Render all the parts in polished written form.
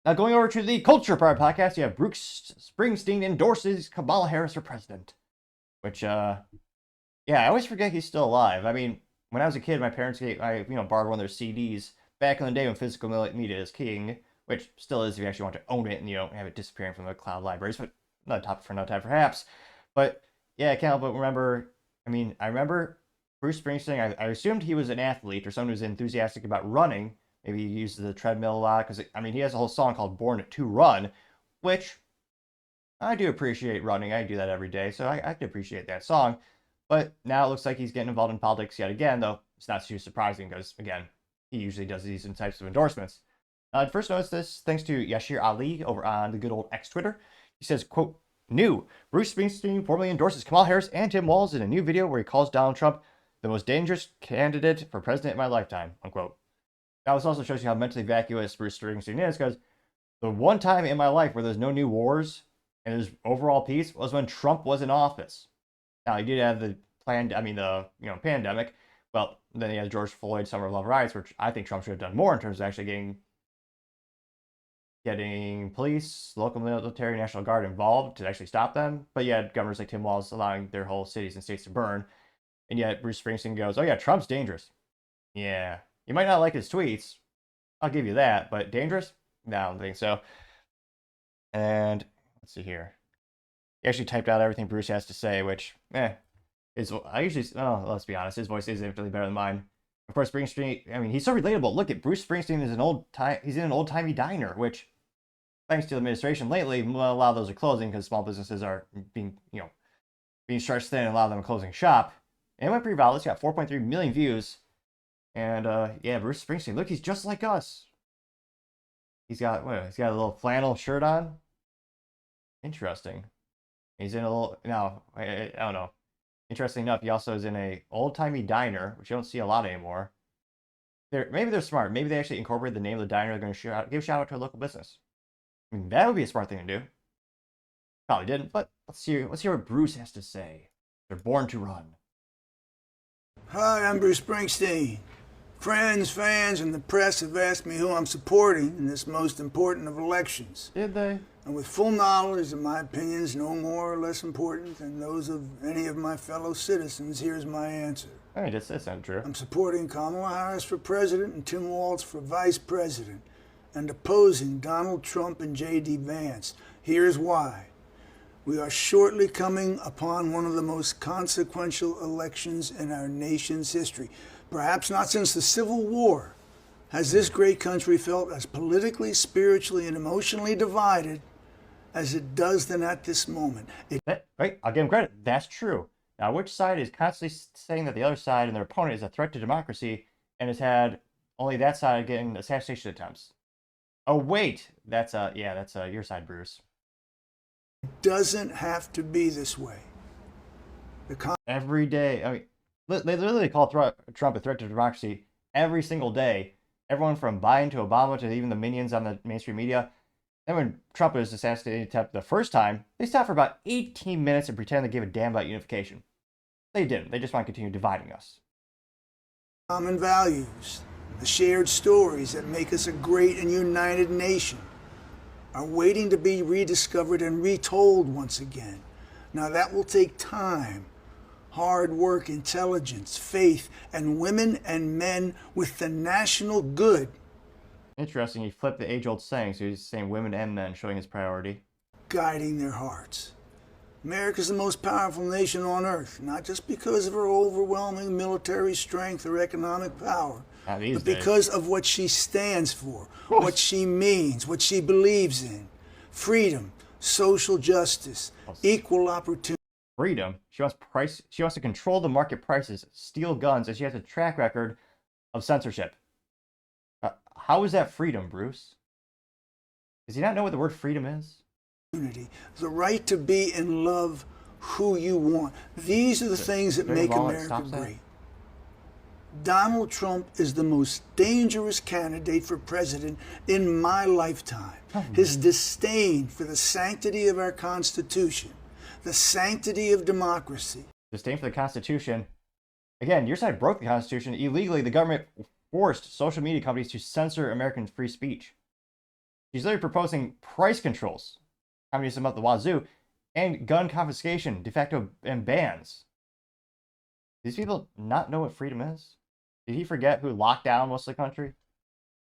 Now, going over to the Culture Part podcast, you have Bruce Springsteen endorses Kamala Harris for president. Which, yeah, I always forget he's still alive. I mean, when I was a kid, my parents borrowed one of their CDs back in the day when physical media is king, which still is if you actually want to own it and you don't have it disappearing from the cloud libraries. But another topic for another time, perhaps. But yeah, I can't help but remember. I remember Bruce Springsteen. I assumed he was an athlete or someone who was enthusiastic about running. Maybe he uses the treadmill a lot because he has a whole song called "Born to Run," which I do appreciate running. I do that every day, so I can appreciate that song. But now it looks like he's getting involved in politics yet again, though it's not too surprising because, again, he usually does these types of endorsements. I first noticed this thanks to Yashir Ali over on the good old X Twitter. He says, quote, new, Bruce Springsteen formally endorses Kamala Harris and Tim Walz in a new video where he calls Donald Trump the most dangerous candidate for president in my lifetime, unquote. Now, this also shows you how mentally vacuous Bruce Springsteen is because the one time in my life where there's no new wars and there's overall peace was when Trump was in office. Now, he did have the pandemic. Well, then he has George Floyd Summer of Love riots, which I think Trump should have done more in terms of actually getting police, local military, National Guard involved to actually stop them. But you had governors like Tim Walz allowing their whole cities and states to burn. And yet Bruce Springsteen goes, oh yeah, Trump's dangerous. Yeah, you might not like his tweets. I'll give you that. But dangerous? No, I don't think so. And let's see here. He actually typed out everything Bruce has to say, which, let's be honest, his voice is infinitely better than mine. Of course, Springsteen, he's so relatable. Look at Bruce Springsteen is he's in an old-timey diner, which, thanks to the administration lately, a lot of those are closing because small businesses are being stretched thin and a lot of them are closing shop. And it went pretty viral. It's got 4.3 million views. And, yeah, Bruce Springsteen, look, he's just like us. He's got a little flannel shirt on. Interesting. He's in a little, no, I don't know. Interesting enough, he also is in a old-timey diner, which you don't see a lot anymore. Maybe they're smart. Maybe they actually incorporate the name of the diner. They're going to give a shout out to a local business. That would be a smart thing to do. Probably didn't, but let's hear what Bruce has to say. They're born to run. Hi, I'm Bruce Springsteen. Friends, fans, and the press have asked me who I'm supporting in this most important of elections. Did they? And with full knowledge that my opinions no more or less important than those of any of my fellow citizens, here's my answer. That's not true. I'm supporting Kamala Harris for president and Tim Walz for vice president, and opposing Donald Trump and J.D. Vance. Here's why. We are shortly coming upon one of the most consequential elections in our nation's history. Perhaps not since the Civil War has this great country felt as politically, spiritually, and emotionally divided as it does then at this moment. Right, I'll give him credit. That's true. Now, which side is constantly saying that the other side and their opponent is a threat to democracy and has had only that side getting assassination attempts? Oh, wait. That's your side, Bruce. It doesn't have to be this way. Every day. They literally call Trump a threat to democracy every single day. Everyone from Biden to Obama to even the minions on the mainstream media. Then when Trump was assassinated the first time, they stopped for about 18 minutes and pretended they gave a damn about unification. They didn't. They just want to continue dividing us. Common values, the shared stories that make us a great and united nation, are waiting to be rediscovered and retold once again. Now that will take time, hard work, intelligence, faith, and women and men with the national good. Interesting, he flipped the age-old saying, so he's saying women and men, showing his priority. Guiding their hearts. America's the most powerful nation on earth, not just because of her overwhelming military strength or economic power, but because of what she stands for, what she means, what she believes in. Freedom, social justice, equal opportunity. Freedom? She wants to control the market prices, steal guns, and she has a track record of censorship. How is that freedom, Bruce? Does he not know what the word freedom is? The right to be and love who you want. These are the things that make America great. Donald Trump is the most dangerous candidate for president in my lifetime. His disdain for the sanctity of our Constitution, the sanctity of democracy. Disdain for the Constitution. Again, your side broke the Constitution. Illegally, the government forced social media companies to censor American free speech. She's literally proposing price controls, communism up the wazoo, and gun confiscation, de facto, and bans. These people not know what freedom is? Did he forget who locked down most of the country?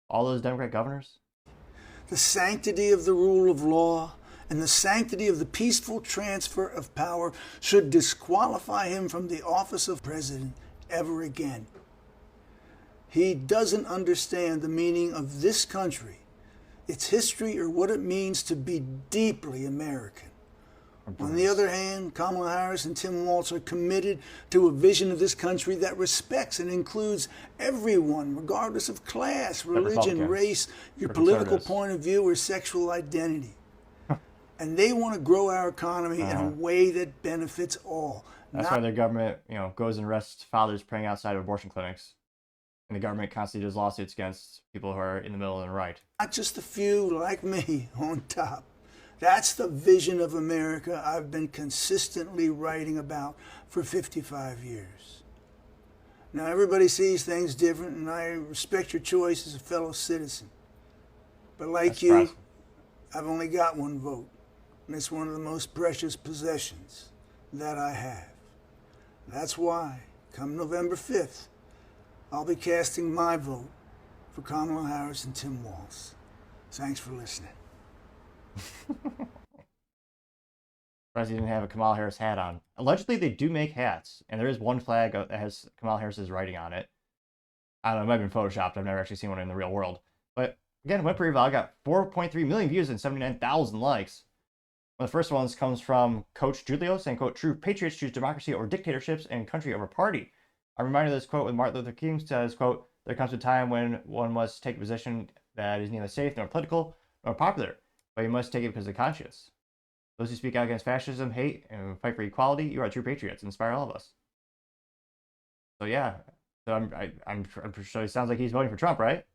All those Democrat governors? The sanctity of the rule of law and the sanctity of the peaceful transfer of power should disqualify him from the office of president ever again. He doesn't understand the meaning of this country, its history, or what it means to be deeply American. On the other hand, Kamala Harris and Tim Walz are committed to a vision of this country that respects and includes everyone, regardless of class, religion, race, your political point of view, or sexual identity. And they want to grow our economy in a way that benefits all. That's why their government, goes and arrests fathers praying outside of abortion clinics. And the government constantly does lawsuits against people who are in the middle and the right. Not just a few like me on top. That's the vision of America I've been consistently writing about for 55 years. Now, everybody sees things different, and I respect your choice as a fellow citizen. But like you, I've only got one vote, and it's one of the most precious possessions that I have. That's why, come November 5th, I'll be casting my vote for Kamala Harris and Tim Walz. Thanks for listening. Surprised he didn't have a Kamala Harris hat on. Allegedly, they do make hats, and there is one flag that has Kamala Harris's writing on it. I don't know, it might have been photoshopped. I've never actually seen one in the real world. But again, went pretty well. Got 4.3 million views and 79,000 likes. One of the first ones comes from Coach Julio saying, quote, "True patriots choose democracy over dictatorships and country over party." I'm reminded of this quote with Martin Luther King says, quote, "There comes a time when one must take a position that is neither safe nor political nor popular, but you must take it because of conscience. Those who speak out against fascism, hate, and fight for equality, you are true patriots. Inspire all of us." So yeah, so I'm sure it sounds like he's voting for Trump, right?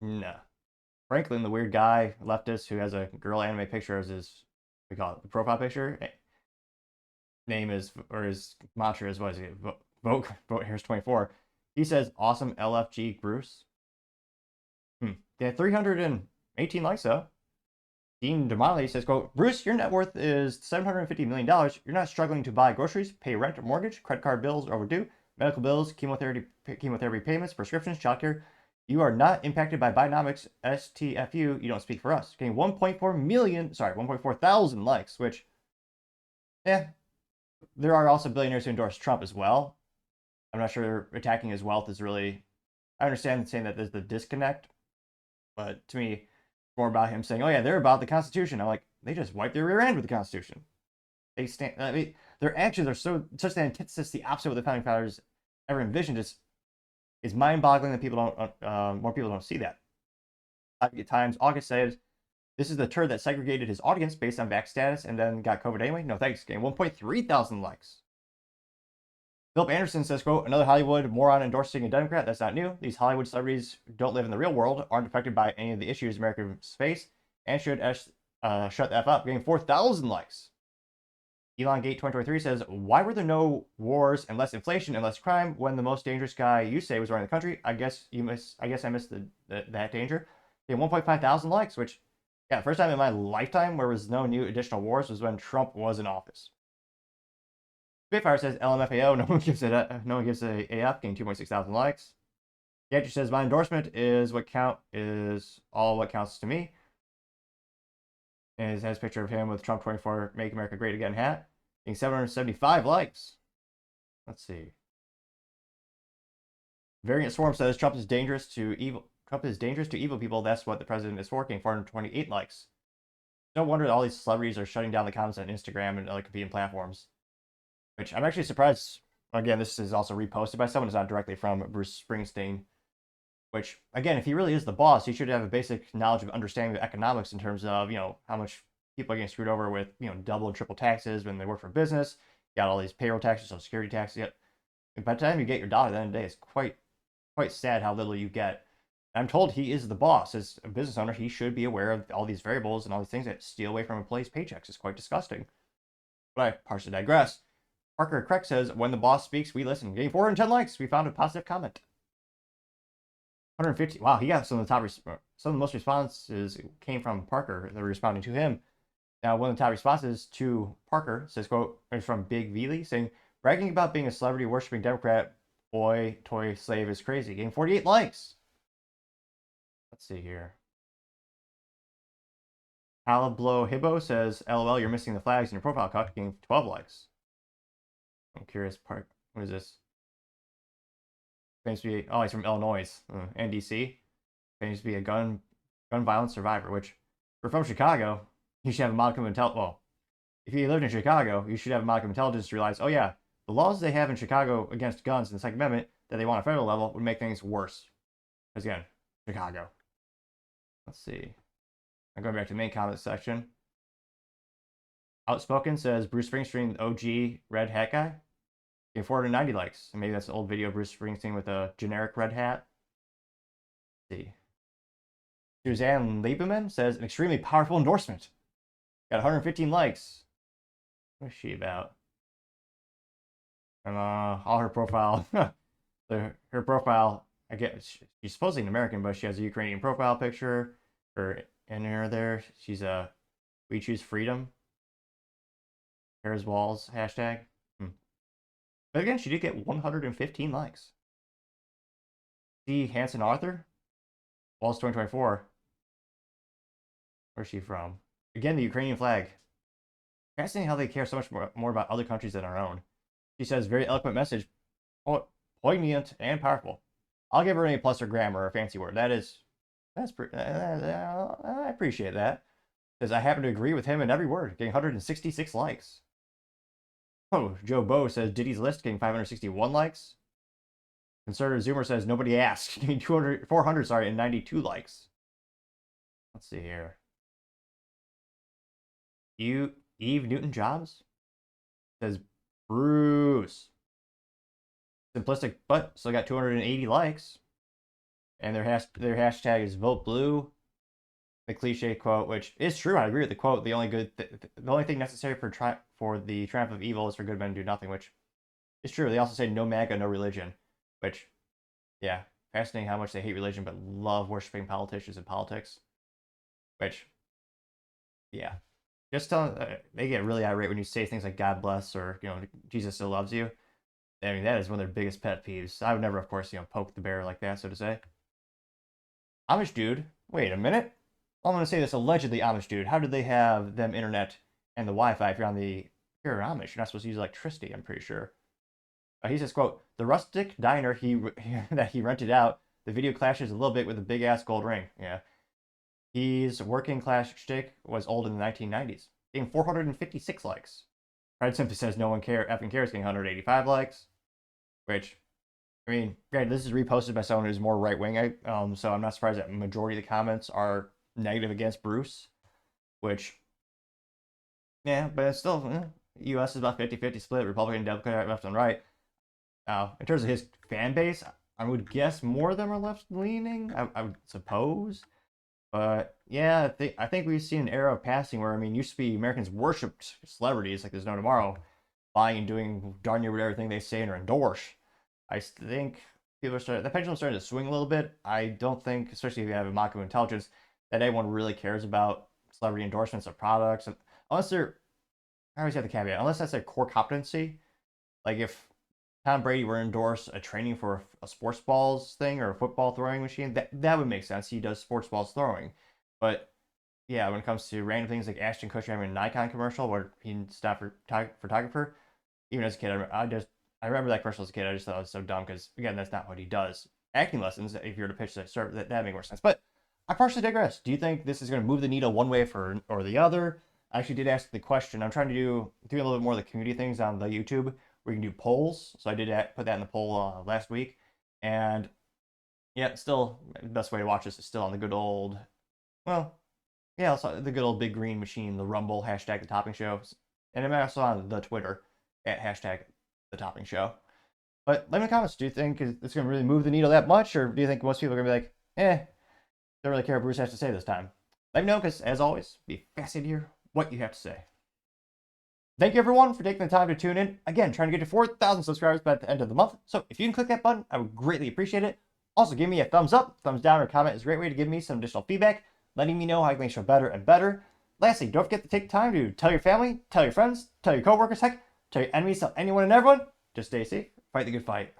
No. Franklin, the weird guy, leftist, who has a girl anime picture as his, we call it the profile picture. Name is, or his mantra is, what is it? Vote Harris 24. He says, "Awesome LFG Bruce." Yeah, 318 likes though. Dean DeMolay says, quote, "Bruce, your net worth is $750 million. You're not struggling to buy groceries, pay rent or mortgage, credit card bills are overdue, medical bills, chemotherapy payments, prescriptions, childcare. You are not impacted by Bidenomics, STFU. You don't speak for us." Getting 1.4 thousand likes, which, yeah, there are also billionaires who endorse Trump as well. I'm not sure attacking his wealth is really, I understand saying that there's the disconnect, but to me, it's more about him saying, "Oh yeah, they're about the Constitution." I'm like, they just wiped their rear end with the Constitution. They stand, I mean, their actions are such an antithesis, the opposite of what the founding fathers ever envisioned. It's mind-boggling that people don't, more people don't see that. Times, August says, "This is the turd that segregated his audience based on vax status and then got COVID anyway. No thanks." Getting 1.3 thousand likes. Philip Anderson says, quote, "Another Hollywood moron endorsing a Democrat. That's not new. These Hollywood celebrities don't live in the real world, aren't affected by any of the issues Americans face, and should shut the F up." Getting 4,000 likes. Elongate 2023 says, "Why were there no wars and less inflation and less crime when the most dangerous guy you say was running the country? I guess I missed that danger." Getting 1.5 thousand likes, which, yeah, the first time in my lifetime where there was no new additional wars was when Trump was in office. Spitfire says, "LMFAO, no one gives a AF," getting 2.6 thousand likes. Gadget says, "My endorsement is all what counts to me." And it has a picture of him with Trump 24 "Make America Great Again" hat, getting 775 likes. Let's see. Variant Swarm says, Trump is dangerous to evil people. That's what the president is for," getting 428 likes. No wonder all these celebrities are shutting down the comments on Instagram and other competing platforms. Which I'm actually surprised. Again, this is also reposted by someone. It's not directly from Bruce Springsteen. Which, again, if he really is the boss, he should have a basic knowledge of understanding of economics in terms of, how much people are getting screwed over with, double and triple taxes when they work for a business. You got all these payroll taxes, social security taxes. Yet, by the time you get your dollar at the end of the day, it's quite sad how little you get. I'm told he is the boss. As a business owner, he should be aware of all these variables and all these things that steal away from employees' paychecks. It's quite disgusting. But I partially digress. Parker Craig says, "When the boss speaks, we listen." Getting 410 likes. We found a positive comment. 150. Wow, he got some of the some of the most responses came from Parker. They were responding to him. Now, one of the top responses to Parker says, quote, is from Big Veely saying, bragging about being a celebrity worshiping Democrat, boy, toy slave is crazy. Getting 48 likes. Let's see here. Halablo Hibbo says, LOL, you're missing the flags in your profile cut, getting 12 likes. I'm curious, what is this? Claims to be, oh, he's from Illinois, NDC. Claims to be a gun violence survivor, which, if you're from Chicago, you should have a modicum of intelligence. Well, if you lived in Chicago, you should have a modicum of intelligence to realize, oh yeah, the laws they have in Chicago against guns in the Second Amendment that they want at federal level would make things worse. Because again, Chicago. Let's see. I'm going back to the main comment section. Outspoken says Bruce Springsteen, OG red hat guy. Getting 490 likes. And maybe that's an old video of Bruce Springsteen with a generic red hat. Let's see. Suzanne Lieberman says an extremely powerful endorsement. Got 115 likes. What is she about? And all her profile. her profile, I guess she's supposedly an American, but she has a Ukrainian profile picture. In her there, she's a We Choose Freedom. Harris Walls hashtag. But again, she did get 115 likes. C. Hanson Arthur. Walls 2024. Where's she from? Again, the Ukrainian flag. Fascinating how they care so much more about other countries than our own. She says, very eloquent message, poignant and powerful. I'll give her an A+ or grammar or a fancy word. I appreciate that. Because I happen to agree with him in every word, getting 166 likes. Oh, Joe Bow says Diddy's List, getting 561 likes. Conservative Zoomer says nobody asked, getting 400, and 92 likes. Let's see here. Eve Newton-Jobs says Bruce. Simplistic, but still got 280 likes. And their hashtag is Vote Blue. The cliche quote, which is true, I agree with the quote. The only thing necessary for the triumph of evil is for good men to do nothing, which is true. They also say no MAGA, no religion, which, yeah, fascinating how much they hate religion but love worshiping politicians and politics. Which, yeah, just they get really irate when you say things like God bless or Jesus still loves you. I mean, that is one of their biggest pet peeves. I would never, of course, poke the bear like that, so to say. Amish dude, wait a minute. I'm going to say this allegedly Amish dude. How did they have them internet and the Wi-Fi if you're Amish? You're not supposed to use electricity, I'm pretty sure. He says, quote, the rustic diner that he rented out, the video clashes a little bit with a big-ass gold ring. Yeah. His working class shtick was old in the 1990s. Getting 456 likes. Fred simply says no one effing cares, getting 185 likes. Which, I mean, granted, this is reposted by someone who's more right-wing, so I'm not surprised that majority of the comments are negative against Bruce, which, yeah, but it's still, U.S. is about 50-50 split, Republican, Democrat, left and right. Now, in terms of his fan base, I would guess more of them are left-leaning, I would suppose. But, yeah, I think we've seen an era of passing where, used to be Americans worshipped celebrities like there's no tomorrow, buying and doing darn near everything they say or endorse. I think the pendulum's starting to swing a little bit. I don't think, especially if you have a modicum of intelligence, that anyone really cares about celebrity endorsements of products, unless I always have the caveat, unless that's their core competency. Like if Tom Brady were to endorse a training for a sports balls thing or a football throwing machine, that would make sense. He does sports balls throwing. But yeah, when it comes to random things like Ashton Kutcher having a Nikon commercial where he stopped for photographer, even as a kid, I remember that commercial as a kid. I just thought it was so dumb because, again, that's not what he does. Acting lessons, if you were to pitch that, that make more sense. But I partially digress. Do you think this is going to move the needle one way or the other? I actually did ask the question. I'm trying to do a little bit more of the community things on the YouTube where you can do polls. So I did put that in the poll last week. And yeah, still, the best way to watch this is still on the good old, well, yeah, also the good old big green machine, the Rumble, hashtag the topping show. And I'm also on the Twitter at hashtag the topping show. But let me know in the comments, do you think it's going to really move the needle that much? Or do you think most people are going to be like, don't really care what Bruce has to say this time? Let me know, because as always, be fascinated to hear what you have to say. Thank you everyone for taking the time to tune in. Again, trying to get to 4,000 subscribers by the end of the month. So if you can click that button, I would greatly appreciate it. Also, give me a thumbs up, thumbs down, or comment is a great way to give me some additional feedback, letting me know how I can make the show better and better. Lastly, don't forget to take time to tell your family, tell your friends, tell your coworkers, heck, tell your enemies, tell anyone and everyone. Just stay safe, fight the good fight.